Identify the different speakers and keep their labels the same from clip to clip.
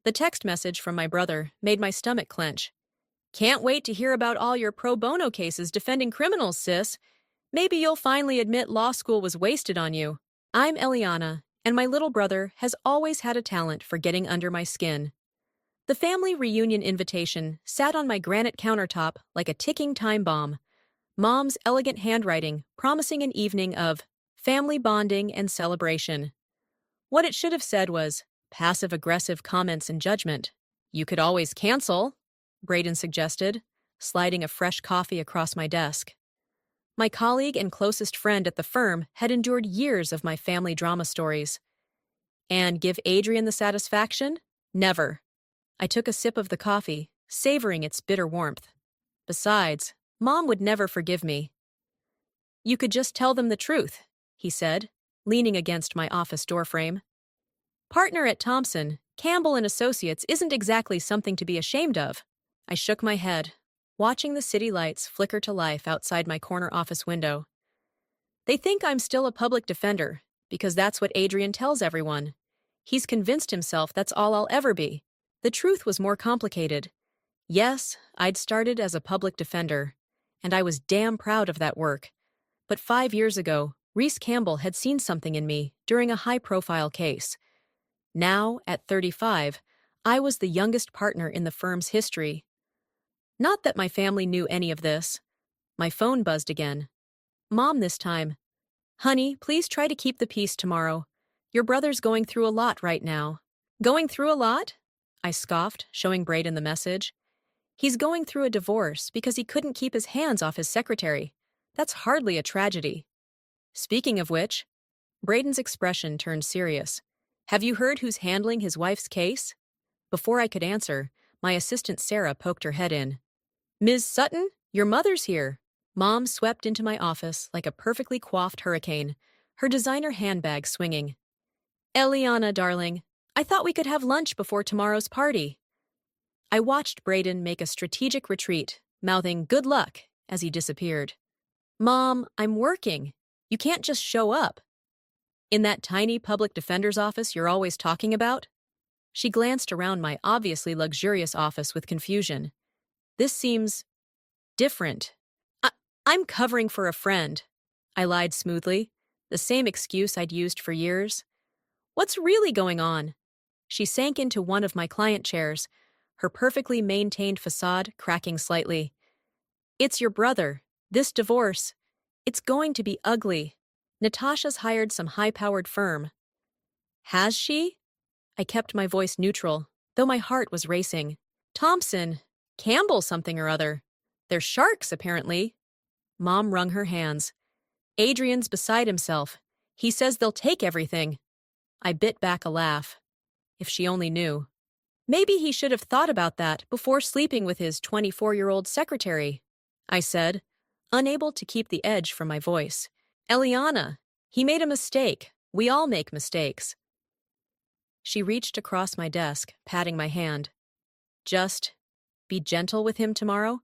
Speaker 1: The text message from my brother made my stomach clench. Can't wait to hear about all your pro bono cases defending criminals, sis. Maybe you'll finally admit law school was wasted on you. I'm Eliana, and my little brother has always had a talent for getting under my skin. The family reunion invitation sat on my granite countertop like a ticking time bomb. Mom's elegant handwriting promising an evening of family bonding and celebration. What it should have said was passive-aggressive comments and judgment. You could always cancel, Braden suggested, sliding a fresh coffee across my desk. My colleague and closest friend at the firm had endured years of my family drama stories. And give Adrian the satisfaction? Never. I took a sip of the coffee, savoring its bitter warmth. Besides, Mom would never forgive me. You could just tell them the truth, he said, leaning against my office doorframe. Partner at Thompson, Campbell and Associates isn't exactly something to be ashamed of. I shook my head, watching the city lights flicker to life outside my corner office window. They think I'm still a public defender, because that's what Adrian tells everyone. He's convinced himself that's all I'll ever be. The truth was more complicated. Yes, I'd started as a public defender, and I was damn proud of that work. But 5 years ago, Reese Campbell had seen something in me during a high-profile case. Now, at 35, I was the youngest partner in the firm's history. Not that my family knew any of this. My phone buzzed again. Mom this time. Honey, please try to keep the peace tomorrow. Your brother's going through a lot right now. Going through a lot? I scoffed, showing Braden the message. He's going through a divorce because he couldn't keep his hands off his secretary. That's hardly a tragedy. Speaking of which, Braden's expression turned serious. Have you heard who's handling his wife's case? Before I could answer, my assistant Sarah poked her head in. Ms. Sutton, your mother's here. Mom swept into my office like a perfectly coiffed hurricane, her designer handbag swinging. Eliana, darling, I thought we could have lunch before tomorrow's party. I watched Braden make a strategic retreat, mouthing good luck as he disappeared. Mom, I'm working. You can't just show up. In that tiny public defender's office you're always talking about? She glanced around my obviously luxurious office with confusion. This seems different. I'm covering for a friend. I lied smoothly, the same excuse I'd used for years. What's really going on? She sank into one of my client chairs, her perfectly maintained facade cracking slightly. It's your brother. This divorce. It's going to be ugly. Natasha's hired some high-powered firm. Has she? I kept my voice neutral, though my heart was racing. Thompson, Campbell something or other. They're sharks, apparently. Mom wrung her hands. Adrian's beside himself. He says they'll take everything. I bit back a laugh. If she only knew. Maybe he should have thought about that before sleeping with his 24-year-old secretary, I said, unable to keep the edge from my voice. Eliana, he made a mistake. We all make mistakes. She reached across my desk, patting my hand. Just be gentle with him tomorrow?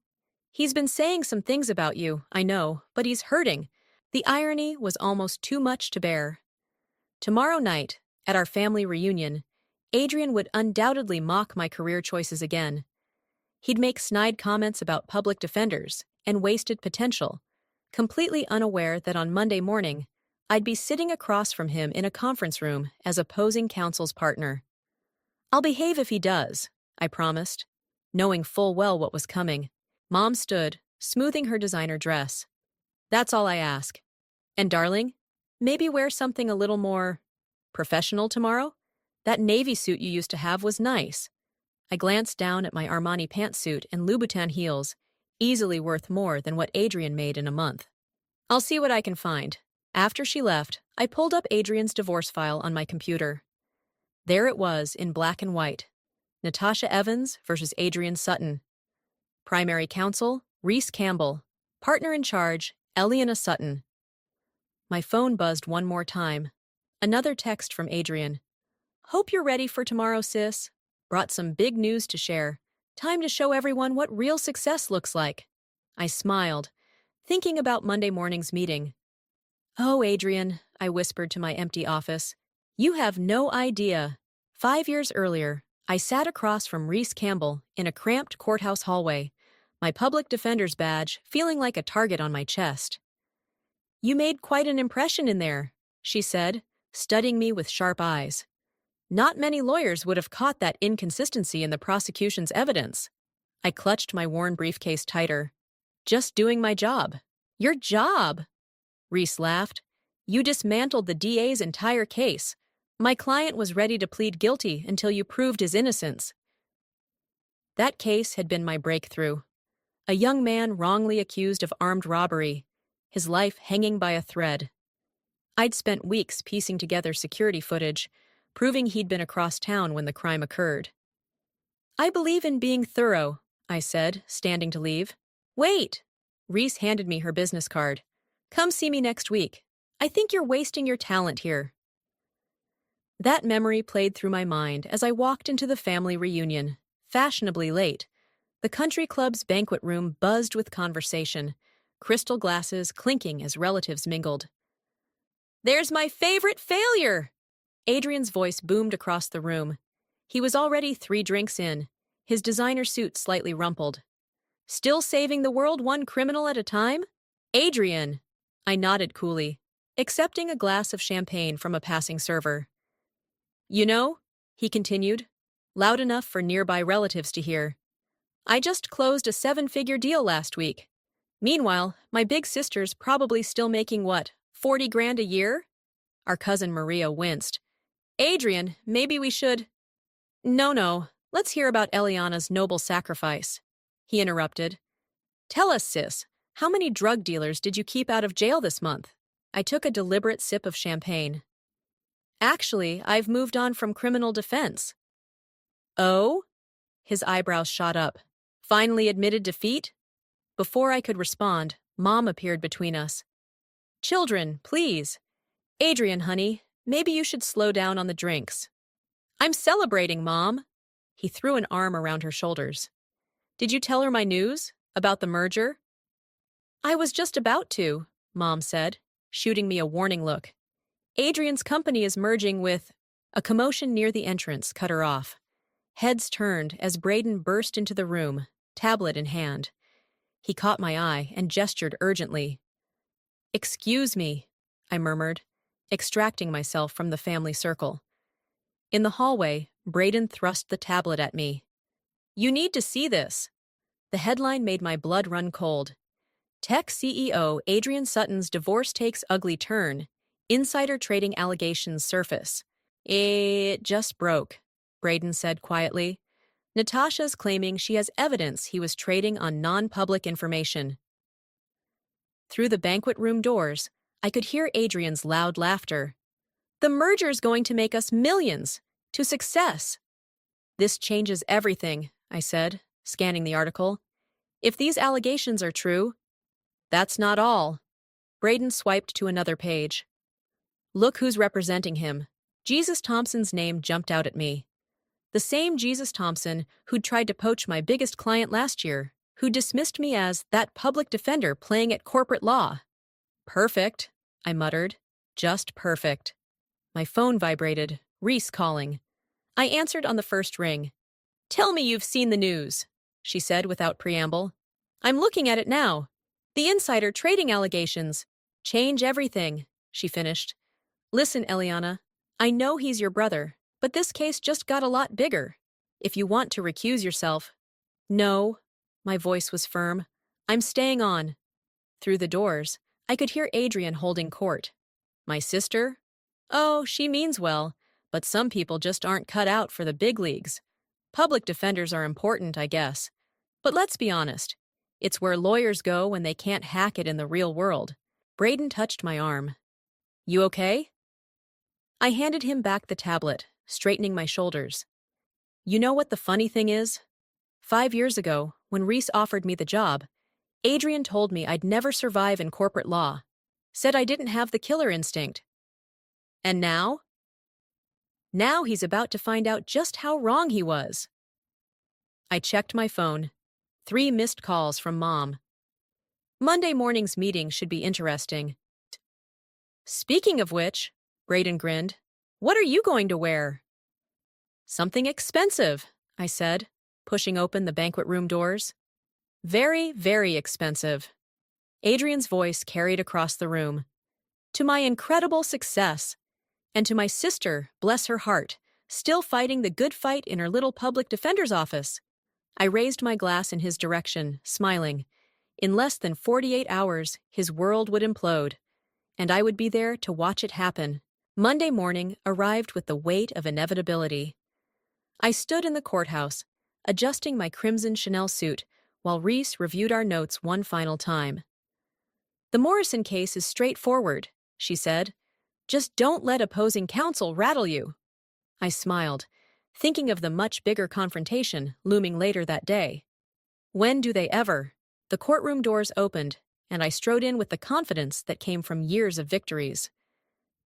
Speaker 1: He's been saying some things about you, I know, but he's hurting. The irony was almost too much to bear. Tomorrow night, at our family reunion, Adrian would undoubtedly mock my career choices again. He'd make snide comments about public defenders and wasted potential, completely unaware that on Monday morning, I'd be sitting across from him in a conference room as opposing counsel's partner. I'll behave if he does, I promised, knowing full well what was coming. Mom stood, smoothing her designer dress. That's all I ask. And darling, maybe wear something a little more professional tomorrow? That navy suit you used to have was nice. I glanced down at my Armani pantsuit and Louboutin heels, easily worth more than what Adrian made in a month. I'll see what I can find. After she left, I pulled up Adrian's divorce file on my computer. There it was in black and white. Natasha Evans versus Adrian Sutton. Primary counsel, Reese Campbell. Partner in charge, Eliana Sutton. My phone buzzed one more time. Another text from Adrian. Hope you're ready for tomorrow, sis. Brought some big news to share. Time to show everyone what real success looks like. I smiled, thinking about Monday morning's meeting. Oh, Adrian, I whispered to my empty office. You have no idea. 5 years earlier, I sat across from Reese Campbell in a cramped courthouse hallway, my public defender's badge feeling like a target on my chest. "You made quite an impression in there," she said, studying me with sharp eyes. "Not many lawyers would have caught that inconsistency in the prosecution's evidence." I clutched my worn briefcase tighter. "Just doing my job." "Your job?" Reese laughed. "You dismantled the DA's entire case. My client was ready to plead guilty until you proved his innocence." That case had been my breakthrough. A young man wrongly accused of armed robbery, his life hanging by a thread. I'd spent weeks piecing together security footage, proving he'd been across town when the crime occurred. "I believe in being thorough," I said, standing to leave. "Wait!" Reese handed me her business card. "Come see me next week. I think you're wasting your talent here." That memory played through my mind as I walked into the family reunion, fashionably late. The country club's banquet room buzzed with conversation, crystal glasses clinking as relatives mingled. "There's my favorite failure!" Adrian's voice boomed across the room. He was already 3 drinks in, his designer suit slightly rumpled. "Still saving the world one criminal at a time?" "Adrian!" I nodded coolly, accepting a glass of champagne from a passing server. "You know," he continued, loud enough for nearby relatives to hear, "I just closed a 7-figure deal last week. Meanwhile, my big sister's probably still making what, 40 grand a year?" Our cousin Maria winced. "Adrian, maybe we should—" No, let's hear about Eliana's noble sacrifice," he interrupted. "Tell us, sis, how many drug dealers did you keep out of jail this month?" I took a deliberate sip of champagne. "Actually, I've moved on from criminal defense." "Oh?" His eyebrows shot up. "Finally admitted defeat?" Before I could respond, Mom appeared between us. "Children, please. Adrian, honey, maybe you should slow down on the drinks." "I'm celebrating, Mom." He threw an arm around her shoulders. "Did you tell her my news? About the merger?" "I was just about to," Mom said, shooting me a warning look. "Adrian's company is merging with—" A commotion near the entrance cut her off. Heads turned as Braden burst into the room, tablet in hand. He caught my eye and gestured urgently. "Excuse me," I murmured, extracting myself from the family circle. In the hallway, Braden thrust the tablet at me. "You need to see this." The headline made my blood run cold. Tech CEO Adrian Sutton's divorce takes ugly turn. Insider trading allegations surface. "It just broke," Braden said quietly. "Natasha's claiming she has evidence he was trading on non-public information." Through the banquet room doors, I could hear Adrian's loud laughter. "The merger's going to make us millions! To success!" "This changes everything," I said, scanning the article. "If these allegations are true—" "That's not all." Braden swiped to another page. "Look who's representing him." Jesus Thompson's name jumped out at me. The same Jesus Thompson who'd tried to poach my biggest client last year, who dismissed me as that public defender playing at corporate law. "Perfect," I muttered. "Just perfect." My phone vibrated, Reese calling. I answered on the first ring. "Tell me you've seen the news," she said without preamble. "I'm looking at it now. The insider trading allegations. Change everything," she finished. "Listen, Eliana, I know he's your brother, but this case just got a lot bigger. If you want to recuse yourself—" "No," my voice was firm. "I'm staying on." Through the doors, I could hear Adrian holding court. "My sister? Oh, she means well, but some people just aren't cut out for the big leagues. Public defenders are important, I guess. But let's be honest. It's where lawyers go when they can't hack it in the real world." Braden touched my arm. "You okay?" I handed him back the tablet, straightening my shoulders. "You know what the funny thing is? 5 years ago, when Reese offered me the job, Adrian told me I'd never survive in corporate law. Said I didn't have the killer instinct. And now? Now he's about to find out just how wrong he was." I checked my phone. 3 missed calls from Mom. Monday morning's meeting should be interesting. "Speaking of which," Braden grinned, "what are you going to wear?" Something expensive, I said, pushing open the banquet room doors. Very, very expensive. Adrian's voice carried across the room. To my incredible success, and to my sister, bless her heart, still fighting the good fight in her little public defender's office. I raised my glass in his direction, smiling. In less than 48 hours, his world would implode, and I would be there to watch it happen. Monday morning arrived with the weight of inevitability. I stood in the courthouse, adjusting my crimson Chanel suit, while Reese reviewed our notes one final time. The Morrison case is straightforward, she said. Just don't let opposing counsel rattle you. I smiled, thinking of the much bigger confrontation looming later that day. When do they ever? The courtroom doors opened, and I strode in with the confidence that came from years of victories.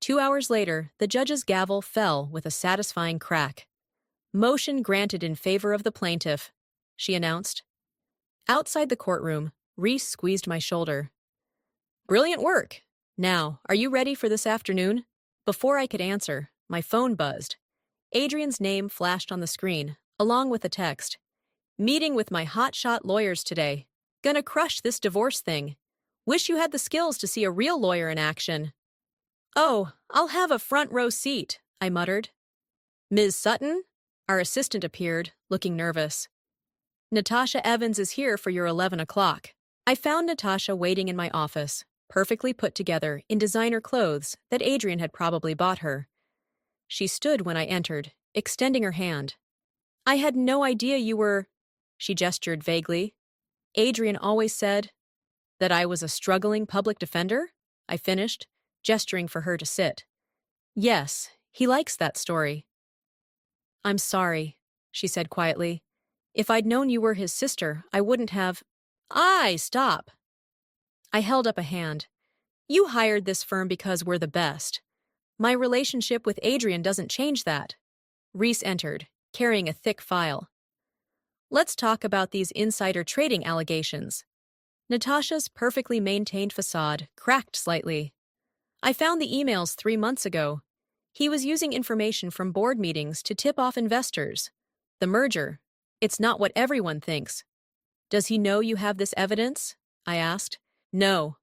Speaker 1: 2 hours later, the judge's gavel fell with a satisfying crack. Motion granted in favor of the plaintiff, she announced. Outside the courtroom, Reese squeezed my shoulder. Brilliant work. Now, are you ready for this afternoon? Before I could answer, my phone buzzed. Adrian's name flashed on the screen, along with a text. Meeting with my hotshot lawyers today. Gonna crush this divorce thing. Wish you had the skills to see a real lawyer in action. Oh, I'll have a front row seat, I muttered. Ms. Sutton? Our assistant appeared, looking nervous. Natasha Evans is here for your 11 o'clock. I found Natasha waiting in my office, perfectly put together in designer clothes that Adrian had probably bought her. She stood when I entered, extending her hand. I had no idea you were... She gestured vaguely. Adrian always said that I was a struggling public defender, I finished, gesturing for her to sit. Yes, he likes that story. I'm sorry, she said quietly. If I'd known you were his sister, I wouldn't have... Stop. I held up a hand. You hired this firm because we're the best. My relationship with Adrian doesn't change that. Reese entered, carrying a thick file. Let's talk about these insider trading allegations. Natasha's perfectly maintained facade cracked slightly. I found the emails 3 months ago. He was using information from board meetings to tip off investors. The merger. It's not what everyone thinks. Does he know you have this evidence? I asked. No.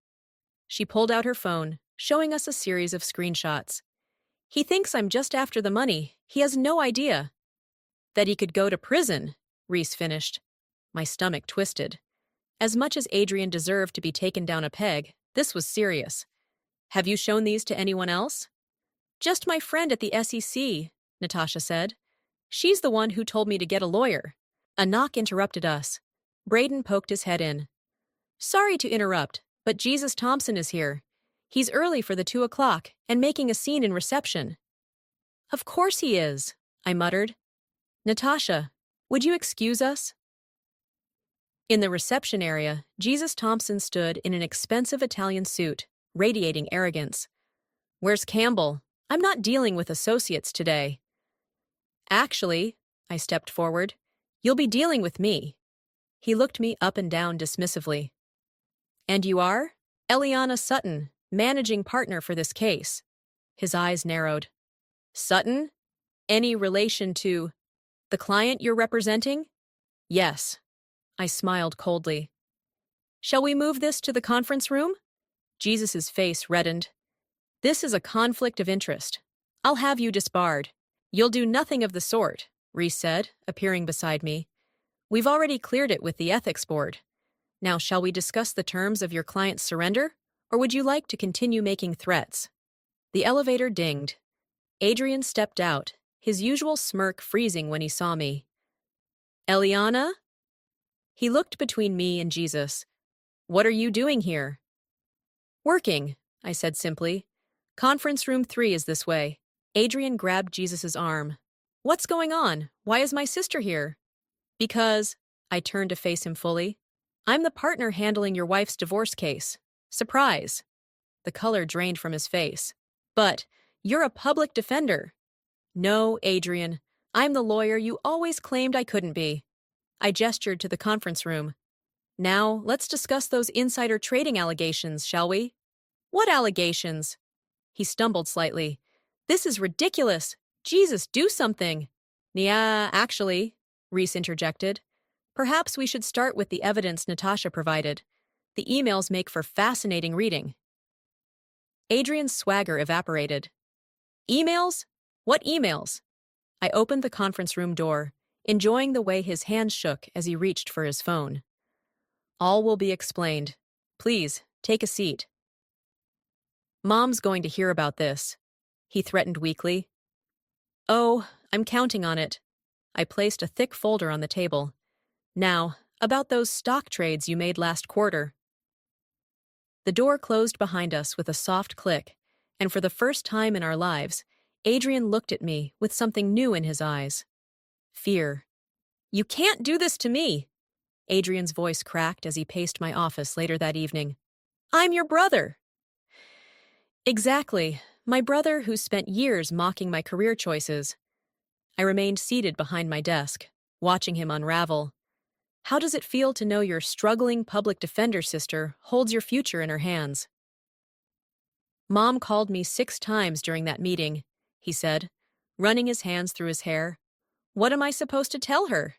Speaker 1: She pulled out her phone, showing us a series of screenshots. He thinks I'm just after the money. He has no idea. That he could go to prison, Reese finished. My stomach twisted. As much as Adrian deserved to be taken down a peg, this was serious. Have you shown these to anyone else? Just my friend at the SEC, Natasha said. She's the one who told me to get a lawyer. A knock interrupted us. Braden poked his head in. Sorry to interrupt, but Jesus Thompson is here. He's early for the 2 o'clock and making a scene in reception. Of course he is, I muttered. Natasha, would you excuse us? In the reception area, Jesus Thompson stood in an expensive Italian suit, radiating arrogance. Where's Campbell? I'm not dealing with associates today. Actually, I stepped forward, you'll be dealing with me. He looked me up and down dismissively. And you are? Eliana Sutton, managing partner for this case. His eyes narrowed. Sutton? Any relation to the client you're representing? Yes. I smiled coldly. Shall we move this to the conference room? Jesus's face reddened. This is a conflict of interest. I'll have you disbarred. You'll do nothing of the sort, Reese said, appearing beside me. We've already cleared it with the ethics board. Now, shall we discuss the terms of your client's surrender, or would you like to continue making threats? The elevator dinged. Adrian stepped out, his usual smirk freezing when he saw me. Eliana? He looked between me and Jesus. What are you doing here? Working, I said simply. Conference room 3 is this way. Adrian grabbed Jesus's arm. What's going on? Why is my sister here? Because, I turned to face him fully, I'm the partner handling your wife's divorce case. Surprise. The color drained from his face. But, you're a public defender. No, Adrian. I'm the lawyer you always claimed I couldn't be. I gestured to the conference room. Now, let's discuss those insider trading allegations, shall we? What allegations? He stumbled slightly. This is ridiculous. Jesus, do something. Yeah, actually, Reese interjected. Perhaps we should start with the evidence Natasha provided. The emails make for fascinating reading. Adrian's swagger evaporated. Emails? What emails? I opened the conference room door, enjoying the way his hands shook as he reached for his phone. All will be explained. Please, take a seat. Mom's going to hear about this, he threatened weakly. Oh, I'm counting on it. I placed a thick folder on the table. Now, about those stock trades you made last quarter. The door closed behind us with a soft click, and for the first time in our lives, Adrian looked at me with something new in his eyes. Fear. You can't do this to me! Adrian's voice cracked as he paced my office later that evening. I'm your brother! Exactly, my brother who spent years mocking my career choices. I remained seated behind my desk, watching him unravel. How does it feel to know your struggling public defender sister holds your future in her hands? Mom called me 6 times during that meeting, he said, running his hands through his hair. What am I supposed to tell her?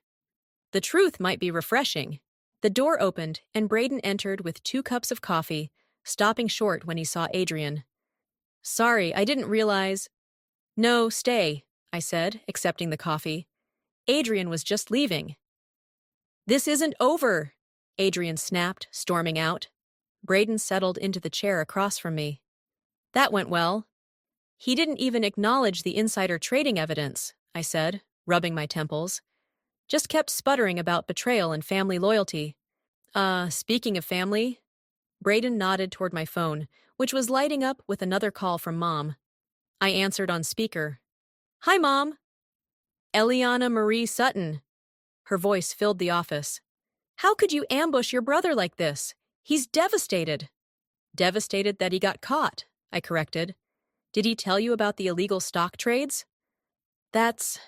Speaker 1: The truth might be refreshing. The door opened and Braden entered with 2 cups of coffee, stopping short when he saw Adrian. Sorry, I didn't realize. No, stay, I said, accepting the coffee. Adrian was just leaving. This isn't over, Adrian snapped, storming out. Braden settled into the chair across from me. That went well. He didn't even acknowledge the insider trading evidence, I said, rubbing my temples. Just kept sputtering about betrayal and family loyalty. Speaking of family, Braden nodded toward my phone, which was lighting up with another call from Mom. I answered on speaker. Hi, Mom. Eliana Marie Sutton. Her voice filled the office. How could you ambush your brother like this? He's devastated. Devastated that he got caught, I corrected. Did he tell you about the illegal stock trades? That's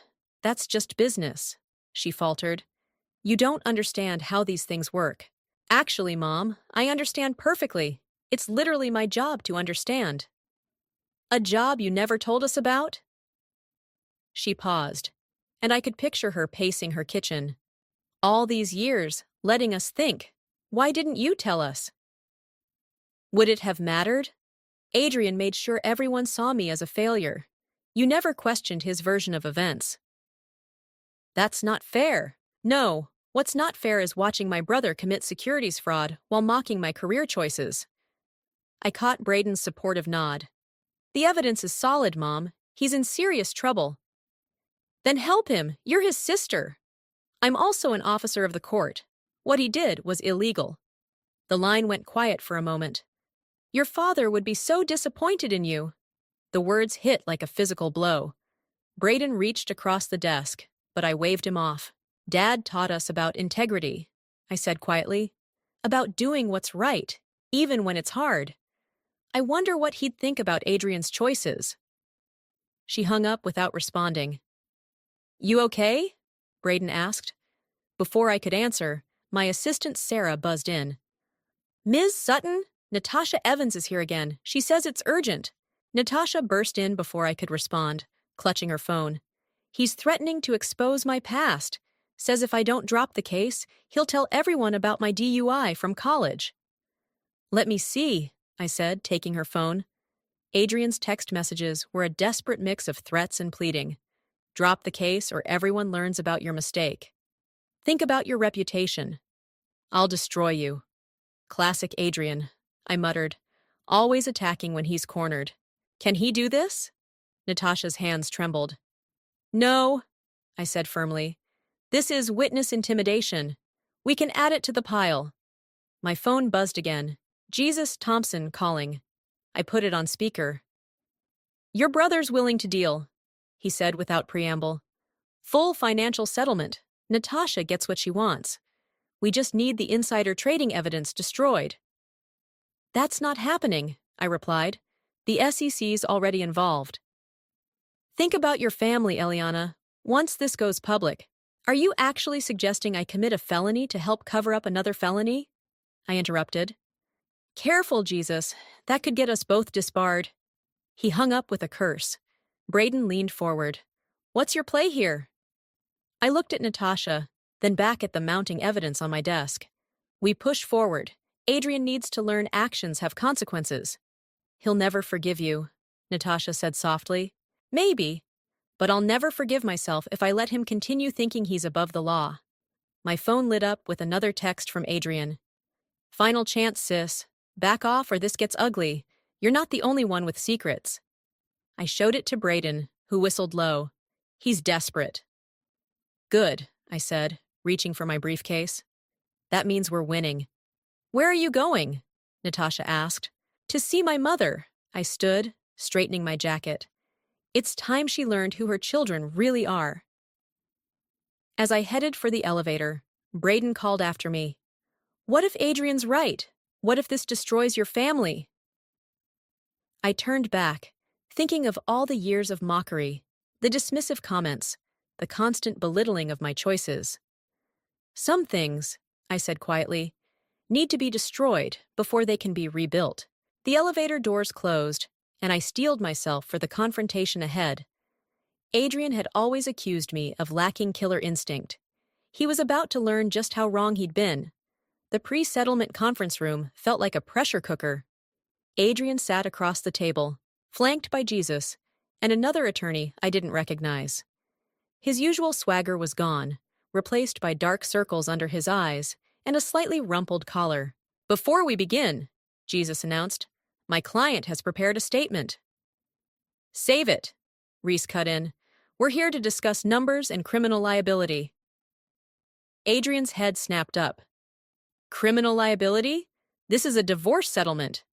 Speaker 1: just business, she faltered. You don't understand how these things work. Actually, Mom, I understand perfectly. It's literally my job to understand. A job you never told us about? She paused, and I could picture her pacing her kitchen. All these years, letting us think. Why didn't you tell us? Would it have mattered? Adrian made sure everyone saw me as a failure. You never questioned his version of events. That's not fair. No, what's not fair is watching my brother commit securities fraud while mocking my career choices. I caught Braden's supportive nod. The evidence is solid, Mom. He's in serious trouble. Then help him. You're his sister. I'm also an officer of the court. What he did was illegal. The line went quiet for a moment. Your father would be so disappointed in you. The words hit like a physical blow. Braden reached across the desk, but I waved him off. Dad taught us about integrity, I said quietly. About doing what's right, even when it's hard. I wonder what he'd think about Adrian's choices. She hung up without responding. You okay? Braden asked. Before I could answer, my assistant Sarah buzzed in. Ms. Sutton, Natasha Evans is here again. She says it's urgent. Natasha burst in before I could respond, clutching her phone. He's threatening to expose my past. Says if I don't drop the case, he'll tell everyone about my DUI from college. Let me see, I said, taking her phone. Adrian's text messages were a desperate mix of threats and pleading. Drop the case or everyone learns about your mistake. Think about your reputation. I'll destroy you. Classic Adrian, I muttered, always attacking when he's cornered. Can he do this? Natasha's hands trembled. No, I said firmly. This is witness intimidation. We can add it to the pile. My phone buzzed again. Jesus Thompson calling. I put it on speaker. Your brother's willing to deal, he said without preamble. Full financial settlement. Natasha gets what she wants. We just need the insider trading evidence destroyed. That's not happening, I replied. The SEC's already involved. Think about your family, Eliana. Once this goes public, are you actually suggesting I commit a felony to help cover up another felony? I interrupted. Careful, Jesus. That could get us both disbarred. He hung up with a curse. Braden leaned forward. What's your play here? I looked at Natasha, then back at the mounting evidence on my desk. We pushed forward. Adrian needs to learn actions have consequences. He'll never forgive you, Natasha said softly. Maybe, but I'll never forgive myself if I let him continue thinking he's above the law. My phone lit up with another text from Adrian. Final chance, sis. Back off or this gets ugly. You're not the only one with secrets. I showed it to Brayden, who whistled low. He's desperate. Good, I said, reaching for my briefcase. That means we're winning. Where are you going? Natasha asked. To see my mother, I stood, straightening my jacket. It's time she learned who her children really are. As I headed for the elevator, Brayden called after me. What if Adrian's right? What if this destroys your family? I turned back, thinking of all the years of mockery, the dismissive comments, the constant belittling of my choices. Some things, I said quietly, need to be destroyed before they can be rebuilt. The elevator doors closed, and I steeled myself for the confrontation ahead. Adrian had always accused me of lacking killer instinct. He was about to learn just how wrong he'd been. The pre-settlement conference room felt like a pressure cooker. Adrian sat across the table, flanked by Jesus, and another attorney I didn't recognize. His usual swagger was gone, replaced by dark circles under his eyes and a slightly rumpled collar. Before we begin, Jesus announced, my client has prepared a statement. Save it, Reese cut in. We're here to discuss numbers and criminal liability. Adrian's head snapped up. Criminal liability? This is a divorce settlement.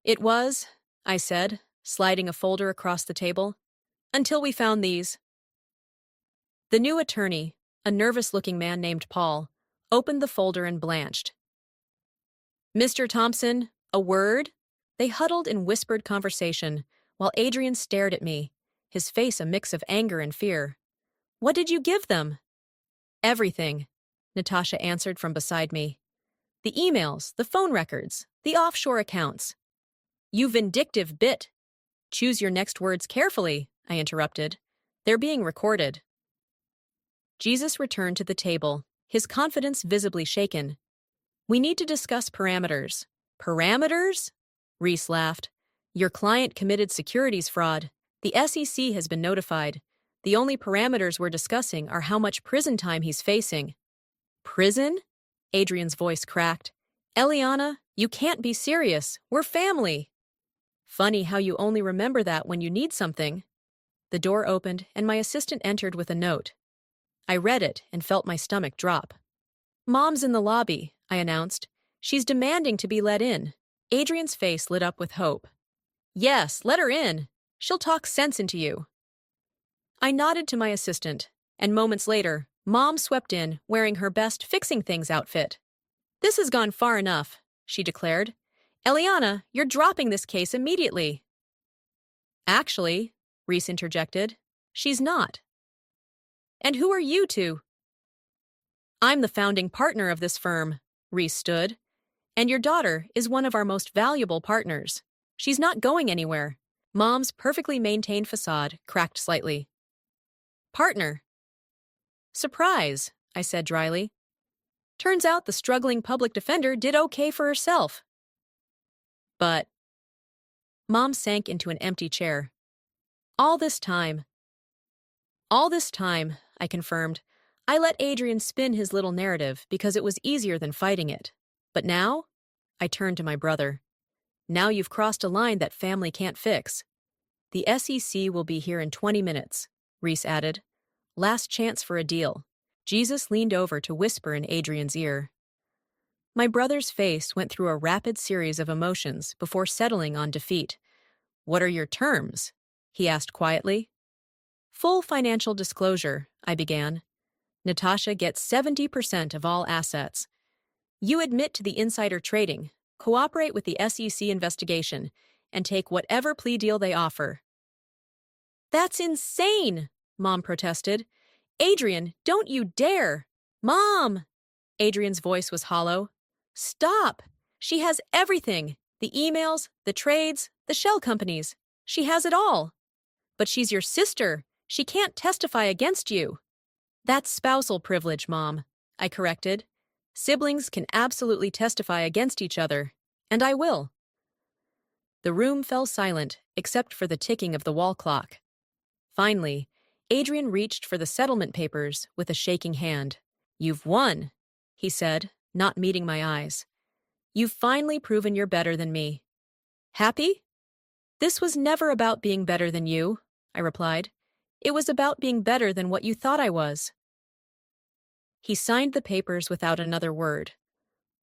Speaker 1: It was, I said, sliding a folder across the table, until we found these. The new attorney, a nervous-looking man named Paul, opened the folder and blanched. Mr. Thompson, a word? They huddled in whispered conversation, while Adrian stared at me, his face a mix of anger and fear. What did you give them? Everything, Natasha answered from beside me. The emails, the phone records, the offshore accounts. You vindictive bit. Choose your next words carefully, I interrupted. They're being recorded. Jesus returned to the table, his confidence visibly shaken. We need to discuss parameters. Parameters? Reese laughed. Your client committed securities fraud. The SEC has been notified. The only parameters we're discussing are how much prison time he's facing. Prison? Adrian's voice cracked. Eliana, you can't be serious. We're family. Funny how you only remember that when you need something. The door opened and my assistant entered with a note. I read it and felt my stomach drop. Mom's in the lobby, I announced. She's demanding to be let in. Adrian's face lit up with hope. Yes, let her in. She'll talk sense into you. I nodded to my assistant, and moments later, Mom swept in wearing her best fixing things outfit. This has gone far enough, she declared. Eliana, you're dropping this case immediately. Actually, Reese interjected, she's not. And who are you two? I'm the founding partner of this firm, Reese stood. And your daughter is one of our most valuable partners. She's not going anywhere. Mom's perfectly maintained facade cracked slightly. Partner. Surprise, I said dryly. Turns out the struggling public defender did okay for herself. But Mom sank into an empty chair. All this time, I confirmed, I let Adrian spin his little narrative because it was easier than fighting it. But now, I turned to my brother. Now you've crossed a line that family can't fix. The SEC will be here in 20 minutes, Reese added. Last chance for a deal. Jesus leaned over to whisper in Adrian's ear. My brother's face went through a rapid series of emotions before settling on defeat. What are your terms? He asked quietly. Full financial disclosure, I began. Natasha gets 70% of all assets. You admit to the insider trading, cooperate with the SEC investigation, and take whatever plea deal they offer. That's insane, Mom protested. Adrian, don't you dare! Mom! Adrian's voice was hollow. Stop! She has everything. The emails, the trades, the shell companies. She has it all. But she's your sister. She can't testify against you. That's spousal privilege, Mom, I corrected. Siblings can absolutely testify against each other, and I will. The room fell silent, except for the ticking of the wall clock. Finally, Adrian reached for the settlement papers with a shaking hand. You've won, he said, not meeting my eyes. You've finally proven you're better than me. Happy? This was never about being better than you, I replied. It was about being better than what you thought I was. He signed the papers without another word.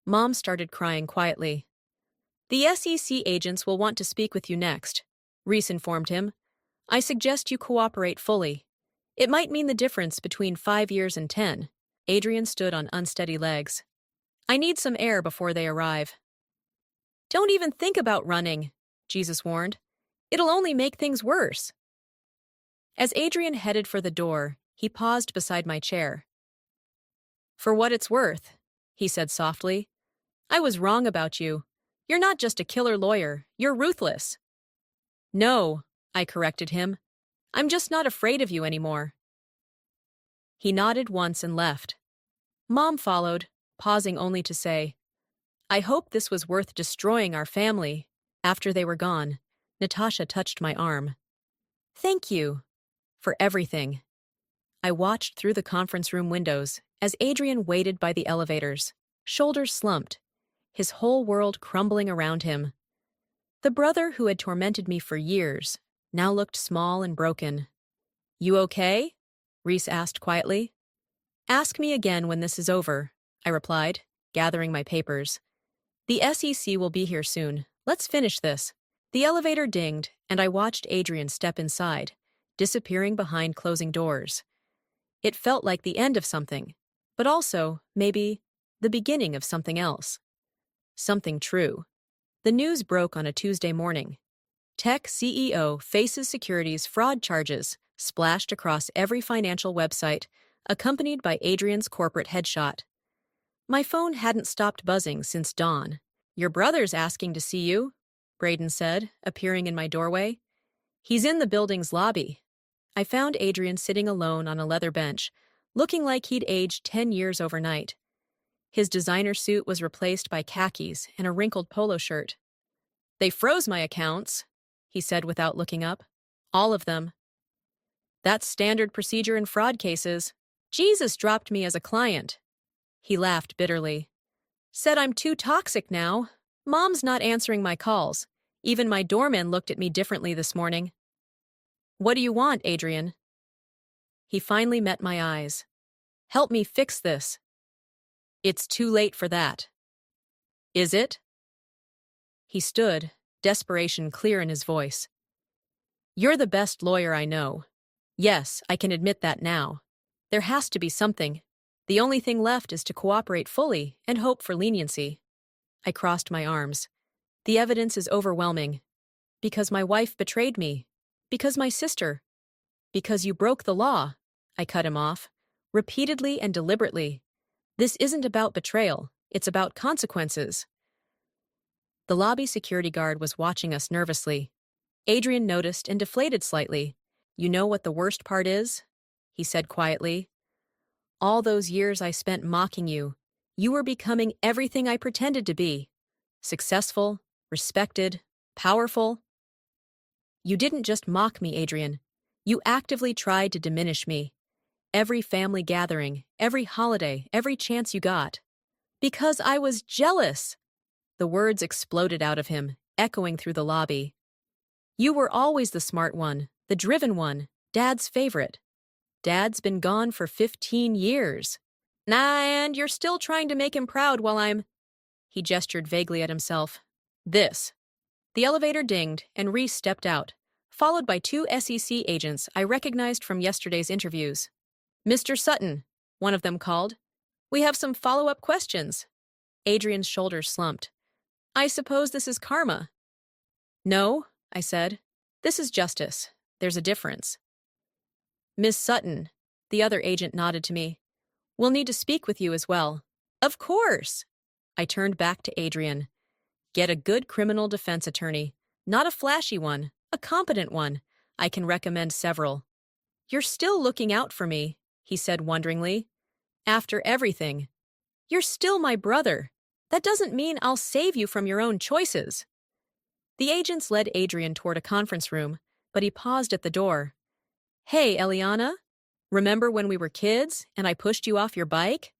Speaker 1: Mom started crying quietly. The SEC agents will want to speak with you next, Reese informed him. I suggest you cooperate fully. It might mean the difference between 5 years and 10. Adrian stood on unsteady legs. I need some air before they arrive. Don't even think about running, Jesus warned. It'll only make things worse. As Adrian headed for the door, he paused beside my chair. For what it's worth, he said softly, I was wrong about you. You're not just a killer lawyer, you're ruthless. No, I corrected him. I'm just not afraid of you anymore. He nodded once and left. Mom followed, pausing only to say, I hope this was worth destroying our family. After they were gone, Natasha touched my arm. Thank you. For everything. I watched through the conference room windows as Adrian waited by the elevators, shoulders slumped, his whole world crumbling around him. The brother who had tormented me for years now looked small and broken. You okay? Reese asked quietly. Ask me again when this is over, I replied, gathering my papers. The SEC will be here soon. Let's finish this. The elevator dinged, and I watched Adrian step inside, disappearing behind closing doors. It felt like the end of something, but also, maybe, the beginning of something else. Something true. The news broke on a Tuesday morning. Tech CEO faces securities fraud charges, splashed across every financial website, accompanied by Adrian's corporate headshot. My phone hadn't stopped buzzing since dawn. Your brother's asking to see you, Braden said, appearing in my doorway. He's in the building's lobby. I found Adrian sitting alone on a leather bench, looking like he'd aged 10 years overnight. His designer suit was replaced by khakis and a wrinkled polo shirt. They froze my accounts, he said without looking up. All of them. That's standard procedure in fraud cases. Jesus dropped me as a client. He laughed bitterly. Said I'm too toxic now. Mom's not answering my calls. Even my doorman looked at me differently this morning. What do you want, Adrian? He finally met my eyes. Help me fix this. It's too late for that. Is it? He stood, desperation clear in his voice. You're the best lawyer I know. Yes, I can admit that now. There has to be something. The only thing left is to cooperate fully and hope for leniency. I crossed my arms. The evidence is overwhelming. Because my wife betrayed me. Because my sister. Because you broke the law. I cut him off. Repeatedly and deliberately. This isn't about betrayal. It's about consequences. The lobby security guard was watching us nervously. Adrian noticed and deflated slightly. You know what the worst part is? He said quietly. All those years I spent mocking you, you were becoming everything I pretended to be. Successful, respected, powerful. You didn't just mock me, Adrian. You actively tried to diminish me. Every family gathering, every holiday, every chance you got. Because I was jealous. The words exploded out of him, echoing through the lobby. You were always the smart one, the driven one, Dad's favorite. Dad's been gone for 15 years. And you're still trying to make him proud while I'm... He gestured vaguely at himself. This. The elevator dinged, and Reese stepped out, followed by 2 SEC agents I recognized from yesterday's interviews. Mr. Sutton, one of them called. We have some follow-up questions. Adrian's shoulders slumped. I suppose this is karma. No, I said. This is justice. There's a difference. Miss Sutton, the other agent nodded to me. We'll need to speak with you as well. Of course. I turned back to Adrian. Get a good criminal defense attorney. Not a flashy one, a competent one. I can recommend several. You're still looking out for me, he said wonderingly. After everything. You're still my brother. That doesn't mean I'll save you from your own choices. The agents led Adrian toward a conference room, but he paused at the door. Hey, Eliana, remember when we were kids and I pushed you off your bike?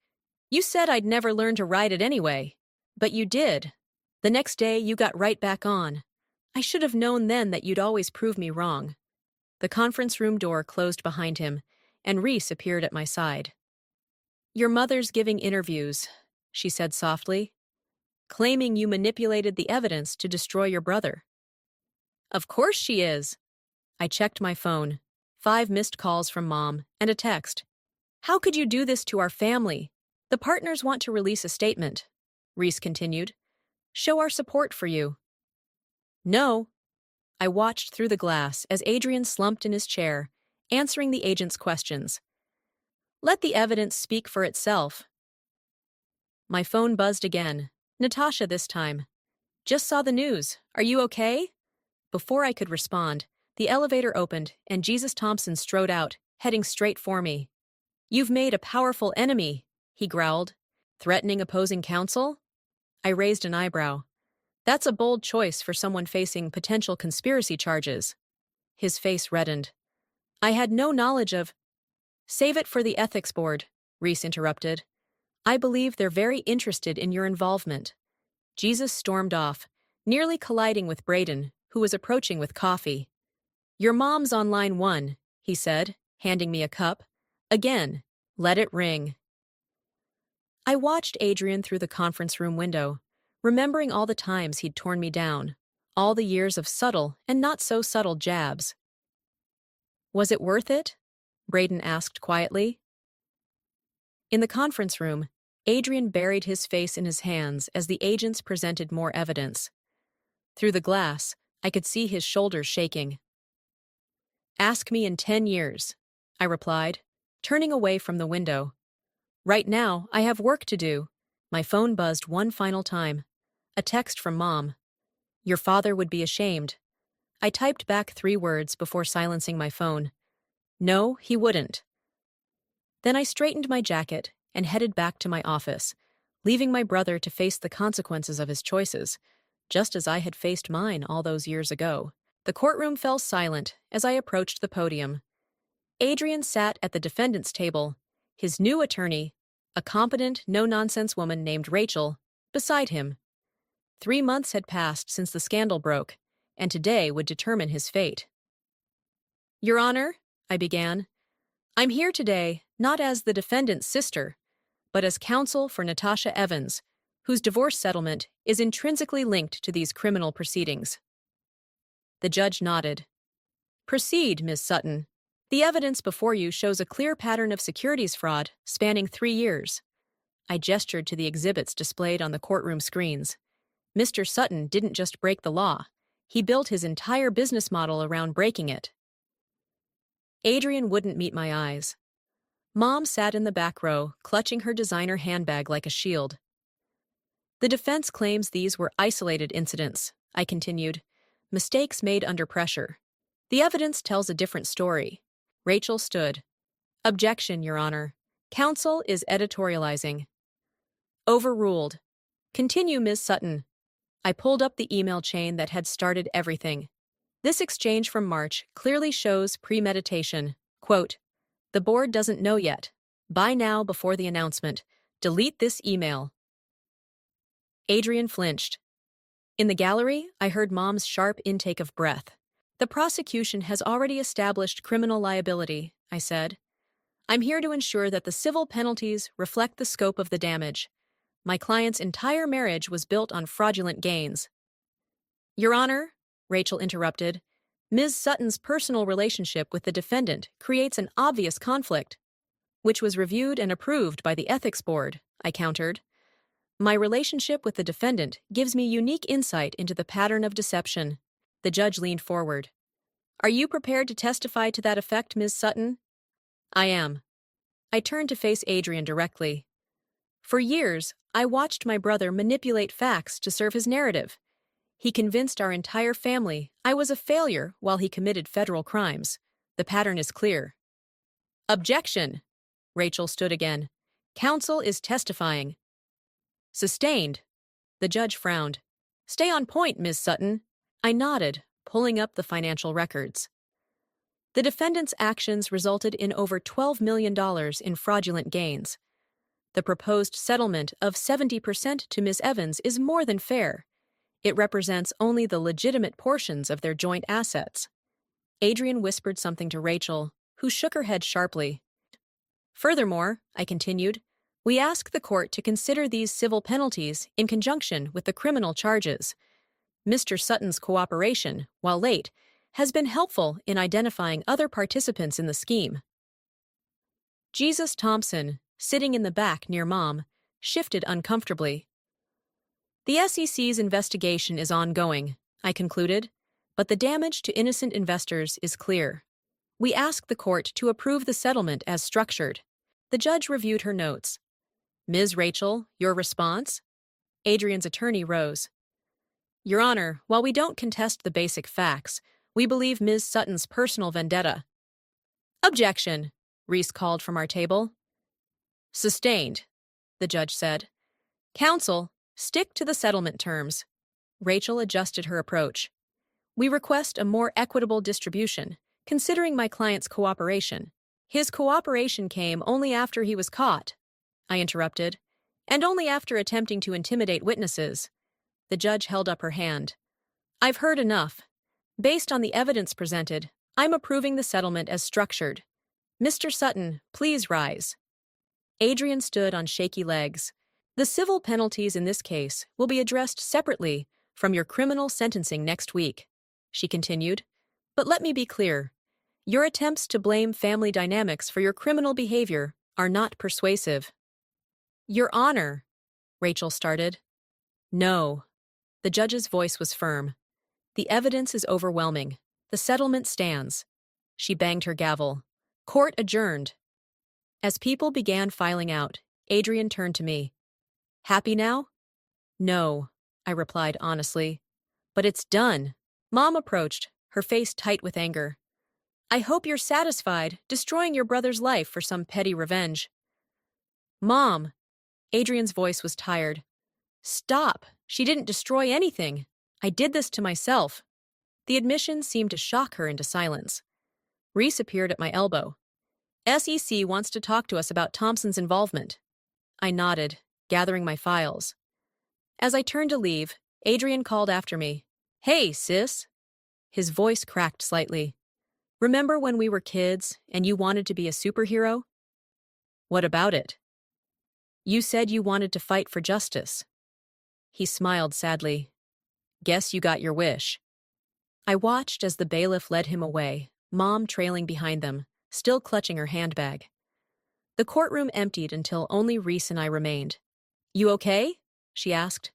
Speaker 1: You said I'd never learn to ride it anyway. But you did. The next day, you got right back on. I should have known then that you'd always prove me wrong. The conference room door closed behind him, and Reese appeared at my side. Your mother's giving interviews, she said softly, claiming you manipulated the evidence to destroy your brother. Of course she is. I checked my phone. 5 missed calls from Mom, and a text. How could you do this to our family? The partners want to release a statement, Reese continued. Show our support for you. No. I watched through the glass as Adrian slumped in his chair, answering the agent's questions. Let the evidence speak for itself. My phone buzzed again. Natasha this time. Just saw the news. Are you okay? Before I could respond, the elevator opened and Jesus Thompson strode out, heading straight for me. You've made a powerful enemy, he growled. Threatening opposing counsel? I raised an eyebrow. That's a bold choice for someone facing potential conspiracy charges. His face reddened. I had no knowledge of— Save it for the ethics board, Reese interrupted. I believe they're very interested in your involvement. Jesus stormed off, nearly colliding with Braden, who was approaching with coffee. Your mom's on line 1, he said, handing me a cup. Again, let it ring. I watched Adrian through the conference room window, remembering all the times he'd torn me down, all the years of subtle and not so subtle jabs. Was it worth it? Braden asked quietly. In the conference room, Adrian buried his face in his hands as the agents presented more evidence. Through the glass, I could see his shoulders shaking. Ask me in 10 years, I replied, turning away from the window. Right now, I have work to do. My phone buzzed one final time. A text from Mom. Your father would be ashamed. I typed back 3 words before silencing my phone. No, he wouldn't. Then I straightened my jacket and headed back to my office, leaving my brother to face the consequences of his choices, just as I had faced mine all those years ago. The courtroom fell silent as I approached the podium. Adrian sat at the defendant's table, his new attorney, a competent, no-nonsense woman named Rachel, beside him. 3 months had passed since the scandal broke, and today would determine his fate. Your Honor, I began, I'm here today not as the defendant's sister, but as counsel for Natasha Evans, whose divorce settlement is intrinsically linked to these criminal proceedings. The judge nodded. Proceed, Ms. Sutton. The evidence before you shows a clear pattern of securities fraud spanning 3 years. I gestured to the exhibits displayed on the courtroom screens. Mr. Sutton didn't just break the law. He built his entire business model around breaking it. Adrian wouldn't meet my eyes. Mom sat in the back row, clutching her designer handbag like a shield. The defense claims these were isolated incidents, I continued. Mistakes made under pressure. The evidence tells a different story. Rachel stood. Objection, Your Honor. Counsel is editorializing. Overruled. Continue, Ms. Sutton. I pulled up the email chain that had started everything. This exchange from March clearly shows premeditation. Quote, the board doesn't know yet. Buy now before the announcement. Delete this email. Adrian flinched. In the gallery, I heard Mom's sharp intake of breath. The prosecution has already established criminal liability, I said. I'm here to ensure that the civil penalties reflect the scope of the damage. My client's entire marriage was built on fraudulent gains. Your Honor, Rachel interrupted, Ms. Sutton's personal relationship with the defendant creates an obvious conflict, which was reviewed and approved by the ethics board, I countered. My relationship with the defendant gives me unique insight into the pattern of deception. The judge leaned forward. Are you prepared to testify to that effect, Ms. Sutton? I am. I turned to face Adrian directly. For years, I watched my brother manipulate facts to serve his narrative. He convinced our entire family I was a failure while he committed federal crimes. The pattern is clear. Objection! Rachel stood again. Counsel is testifying. Sustained. The judge frowned. Stay on point, Ms. Sutton. I nodded, pulling up the financial records. The defendant's actions resulted in over $12 million in fraudulent gains. The proposed settlement of 70% to Ms. Evans is more than fair. It represents only the legitimate portions of their joint assets. Adrian whispered something to Rachel, who shook her head sharply. Furthermore, I continued, we ask the court to consider these civil penalties in conjunction with the criminal charges. Mr. Sutton's cooperation, while late, has been helpful in identifying other participants in the scheme. Jesus Thompson, sitting in the back near Mom, shifted uncomfortably. The SEC's investigation is ongoing, I concluded, but the damage to innocent investors is clear. We ask the court to approve the settlement as structured. The judge reviewed her notes. Ms. Rachel, your response? Adrian's attorney rose. Your Honor, while we don't contest the basic facts, we believe Ms. Sutton's personal vendetta. Objection, Reese called from our table. Sustained, the judge said. Counsel, stick to the settlement terms. Rachel adjusted her approach. We request a more equitable distribution, considering my client's cooperation. His cooperation came only after he was caught, I interrupted, and only after attempting to intimidate witnesses. The judge held up her hand. I've heard enough. Based on the evidence presented, I'm approving the settlement as structured. Mr. Sutton, please rise. Adrian stood on shaky legs. The civil penalties in this case will be addressed separately from your criminal sentencing next week, she continued. But let me be clear. Your attempts to blame family dynamics for your criminal behavior are not persuasive. Your Honor, Rachel started. No. The judge's voice was firm. The evidence is overwhelming. The settlement stands. She banged her gavel. Court adjourned. As people began filing out, Adrian turned to me. Happy now? No, I replied honestly. But it's done. Mom approached, her face tight with anger. I hope you're satisfied, destroying your brother's life for some petty revenge. Mom! Adrian's voice was tired. Stop! She didn't destroy anything. I did this to myself. The admission seemed to shock her into silence. Reese appeared at my elbow. SEC wants to talk to us about Thompson's involvement. I nodded, gathering my files. As I turned to leave, Adrian called after me. Hey, sis! His voice cracked slightly. Remember when we were kids and you wanted to be a superhero? What about it? You said you wanted to fight for justice. He smiled sadly. Guess you got your wish. I watched as the bailiff led him away, Mom trailing behind them, still clutching her handbag. The courtroom emptied until only Reese and I remained. You okay? She asked.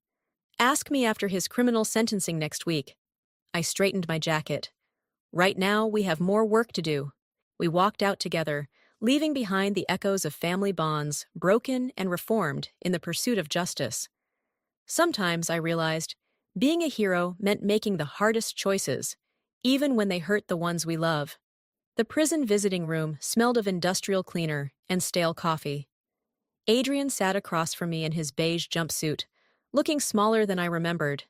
Speaker 1: Ask me after his criminal sentencing next week. I straightened my jacket. Right now, we have more work to do. We walked out together, leaving behind the echoes of family bonds, broken and reformed in the pursuit of justice. Sometimes, I realized, being a hero meant making the hardest choices, even when they hurt the ones we love. The prison visiting room smelled of industrial cleaner and stale coffee. Adrian sat across from me in his beige jumpsuit, looking smaller than I remembered.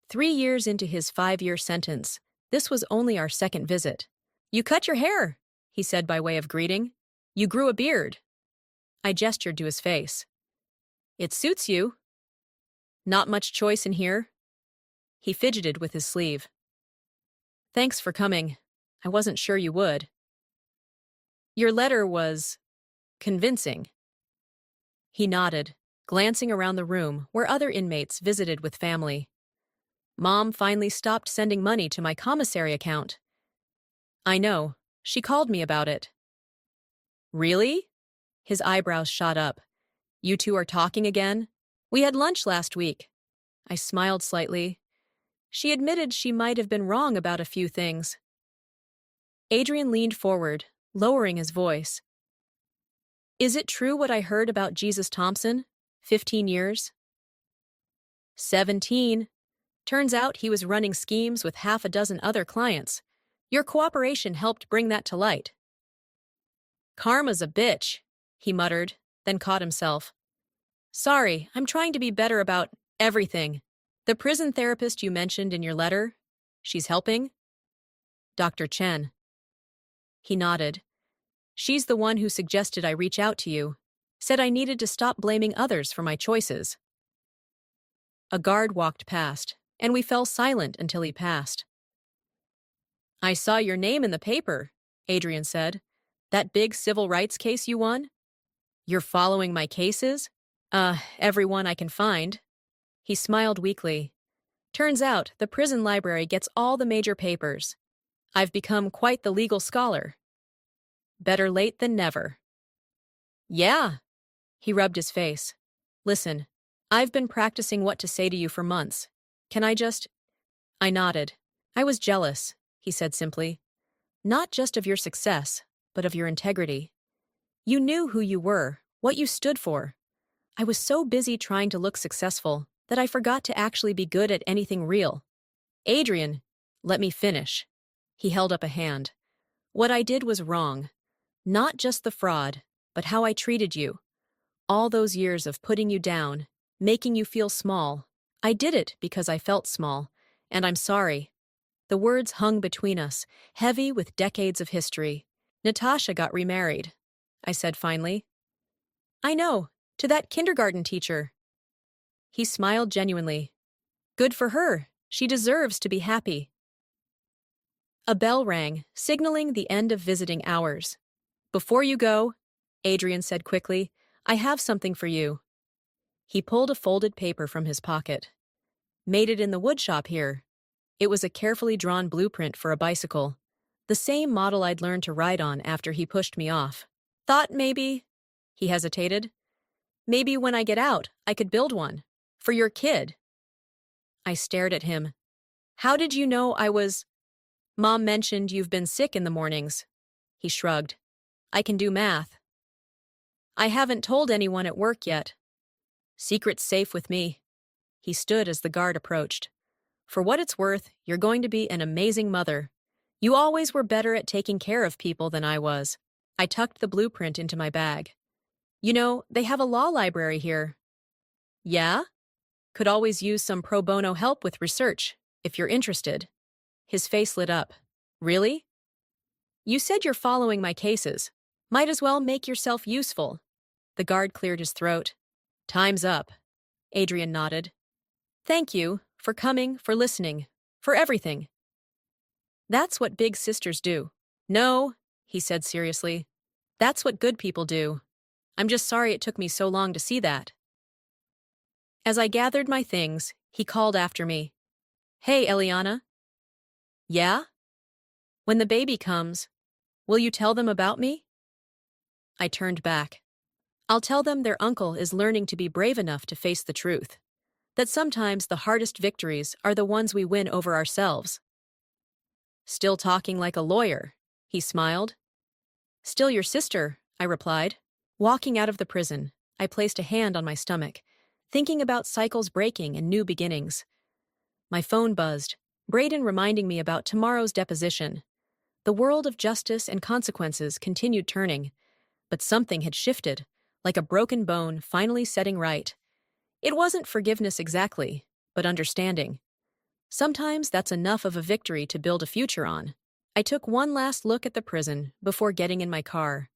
Speaker 1: 3 years into his 5-year sentence, this was only our second visit. You cut your hair, he said by way of greeting. You grew a beard. I gestured to his face. It suits you. Not much choice in here. He fidgeted with his sleeve. Thanks for coming. I wasn't sure you would. Your letter was convincing. He nodded, glancing around the room where other inmates visited with family. Mom finally stopped sending money to my commissary account. I know. She called me about it. Really? His eyebrows shot up. You two are talking again? We had lunch last week. I smiled slightly. She admitted she might have been wrong about a few things. Adrian leaned forward, lowering his voice. Is it true what I heard about Jesus Thompson? 15 years? 17. Turns out he was running schemes with half a dozen other clients. Your cooperation helped bring that to light. Karma's a bitch, he muttered, then caught himself. Sorry, I'm trying to be better about everything. The prison therapist you mentioned in your letter, she's helping? Dr. Chen. He nodded. She's the one who suggested I reach out to you, said I needed to stop blaming others for my choices. A guard walked past, and we fell silent until he passed. I saw your name in the paper, Adrian said. That big civil rights case you won? You're following my cases? Every one I can find. He smiled weakly. Turns out the prison library gets all the major papers. I've become quite the legal scholar. Better late than never. Yeah. He rubbed his face. Listen, I've been practicing what to say to you for months. Can I just... I nodded. I was jealous, he said simply. Not just of your success, but of your integrity. You knew who you were, what you stood for. I was so busy trying to look successful that I forgot to actually be good at anything real. Adrian, let me finish. He held up a hand. What I did was wrong. Not just the fraud, but how I treated you. All those years of putting you down, making you feel small. I did it because I felt small, and I'm sorry. The words hung between us, heavy with decades of history. Natasha got remarried, I said finally. I know, to that kindergarten teacher. He smiled genuinely. Good for her. She deserves to be happy. A bell rang, signaling the end of visiting hours. Before you go, Adrian said quickly, I have something for you. He pulled a folded paper from his pocket. Made it in the woodshop here. It was a carefully drawn blueprint for a bicycle, the same model I'd learned to ride on after he pushed me off. Thought maybe, he hesitated, maybe when I get out, I could build one. For your kid. I stared at him. How did you know I was... Mom mentioned you've been sick in the mornings. He shrugged. I can do math. I haven't told anyone at work yet. Secret's safe with me. He stood as the guard approached. For what it's worth, you're going to be an amazing mother. You always were better at taking care of people than I was. I tucked the blueprint into my bag. You know, they have a law library here. Yeah? Could always use some pro bono help with research, if you're interested. His face lit up. Really? You said you're following my cases. Might as well make yourself useful. The guard cleared his throat. Time's up. Adrian nodded. Thank you for coming, for listening, for everything. That's what big sisters do. No, he said seriously. That's what good people do. I'm just sorry it took me so long to see that. As I gathered my things, he called after me. Hey, Eliana. Yeah? When the baby comes, will you tell them about me? I turned back. I'll tell them their uncle is learning to be brave enough to face the truth. That sometimes the hardest victories are the ones we win over ourselves. Still talking like a lawyer, he smiled. Still your sister, I replied. Walking out of the prison, I placed a hand on my stomach, thinking about cycles breaking and new beginnings. My phone buzzed, Braden reminding me about tomorrow's deposition. The world of justice and consequences continued turning, but something had shifted, like a broken bone finally setting right. It wasn't forgiveness exactly, but understanding. Sometimes that's enough of a victory to build a future on. I took one last look at the prison before getting in my car.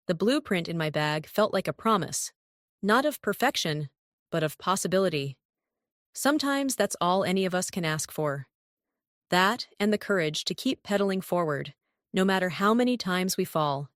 Speaker 1: The blueprint in my bag felt like a promise, not of perfection, but of possibility. Sometimes that's all any of us can ask for. That and the courage to keep pedaling forward, no matter how many times we fall.